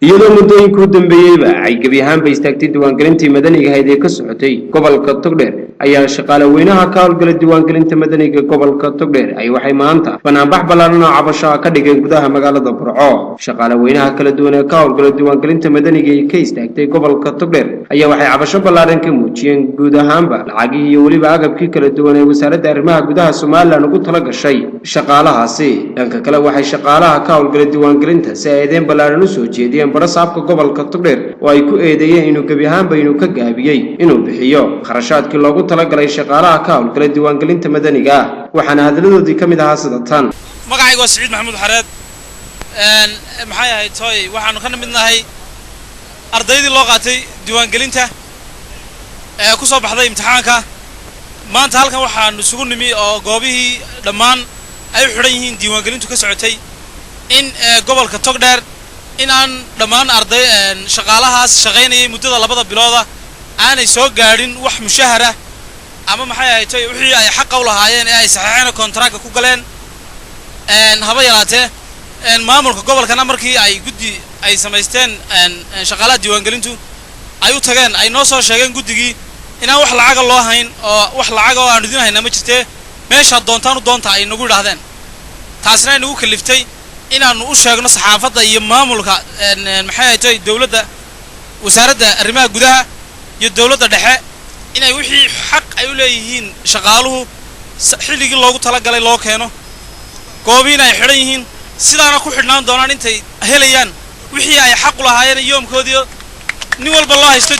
iyadoo muddooyinkii u dambeeyayba ay gabi ahaanba istaagtay diiwaangelintii madaniga ahayd ee ka socotay gobolka Togdheer ayaa shaqaale weynaha ka howlgalay diiwaangelinta madaniga gobolka Togdheer ay waxay maanta banaanbax ballaaran oo cabasho ka dhigeen gudaha magaalada Burco. Shaqaale weynaha kala duwan ee ka howlgalay diiwaangelinta madaniga ee ka istaagtay gobolka Togdheer ayaa waxay cabasho ballaaran ka muujiyeen guud ahaanba lacagihii iyo waliba agabkii kala duwan ee wasaaradda arrimaha gudaha Soomaaliland ugu tala gashay shaqaalahaasi. Dhanka kale waxay shaqaalaha ka howlgalay diiwaangelinta si ay eedeyn ballaaran u soo jeediyeen barasaabka gobolka Togdheer oo ay ku eedeeyeen inuu gabi ahaanba inuu ka gaabiyay inuu bixiyo kharashaadkii loogu tala galay shaqaalaha ka howlgalay diiwaangelinta madaniga ah. waxaana hadaladoodii kamid ahaa sida tan: magacaygu waa Miudahharaday maxay ahayd toy waxaanu ka midnahay ardaydii loo qaatay diiwaangelinta ee ku soo baxday imtixaanka. maanta halkan waxaanu isugu nimi oo goobihii dhammaan ay u xiran yihiin diiwaangelintu ka socotay in gobolka Togdheer in aan dhammaan arday shaqaalahaas shaqaynayay muddada 2 bilooda aanay soo gaadhin wax mushahara ama maxay ahayd toy wixii ay xaq u lahaayeen ee ay saxiixeen contract ku galeen haba yaraatee maamulka gobolkana markii ay guddi ay sameysteen shaqaalaha diiwaangelintu ay u tageen ay noo soo sheegeen guddigii inaan wax lacag loo hayn oo wax lacag oo aan idin hayna ma jirtee meesha doontaan u doonta ay nagu yiraahdeen. taasina ay nagu kaliftay inaanu u sheegno saxaafadda iyo maamulka maxay ahayd dawladda wasaaradda arrimaha gudaha iyo dawladda dhexe inay wixii xaq ay u leeyihiin shaqaaluhu xilligii loogu tala galay loo keeno goobiin ay xiran yihiin sidaana ku xidhnaan doonaan intay helayaan wixii ay xaq u lahaayeen yoomkoodii nin walba loo haysto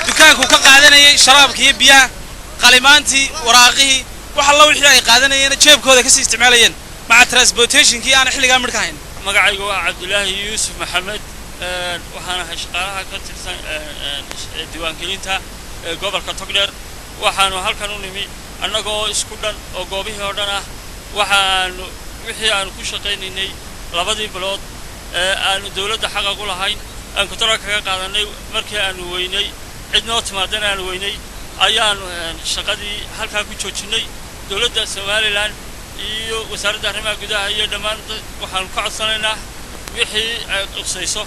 dukaanku ka qaadanayay sharaabka iyo biyaha qalimaantii waraaqihii waxa la wixii ay qaadanayeen jeebkooda ka sii isticmaalayeen مع transportation كي أنا حلقة أمريكا هين. مقعي عبد الله يوسف محمد وحنا هشقارها كتير ديوان كلينتا قبل كتقدر وحنا هالكانوا نمي أنا جو إسكودن أو جوبي هردنا وحنا وحي أنا كل شقين إني لبدي بلاد أنا الدولة حاجة أقول هاي أنا كتر كقاعدني مركي أنا ويني عندنا تمادنا أنا ويني أيان شقدي هالكا كوتشني دولة سوماليلاند iyo wasaaradda arrimaha gudaha iyo dhammaan waxaan ka codsanaynaa wixii ay qosayso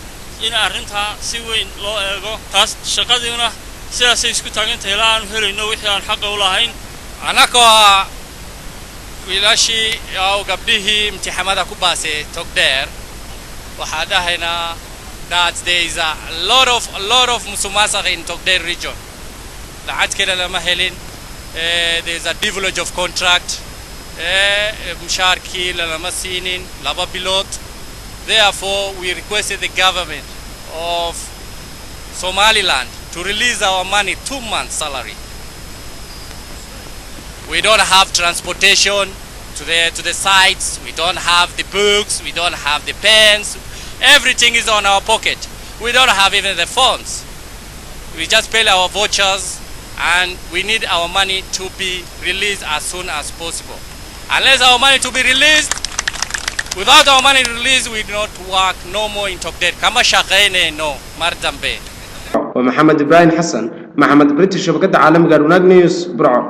in arrinta si weyn loo eego taas shaqadiina sidaas ay isku taagantahay aan helayno wixii aan xaq u lahayn. anako wiilashii oo gabdhihii imtixaanada ku baasay Togdheer waxaa dhahaynaa that there is a lot of musuqmaasuq in Togdheer region. lacagteeda lama helin. There is a devolution of contract. مشاركي للمسينين لابا بيلوت. Therefore we requested the government of Somaliland to release our money 2 months salary. We don't have transportation to the sites, we don't have the books, we don't have the pens, everything is on our pocket. We don't have even the phones. We just pay our vouchers and we need our money to be released as soon as possible. Unless our money to be released, without our money released, we do not work no more in Togdheer. Kama shaqeyne no mardambe. ومحمد إبراهيم حسن محمد بريتش شبكة عالم قاروناغ نيوز برعو.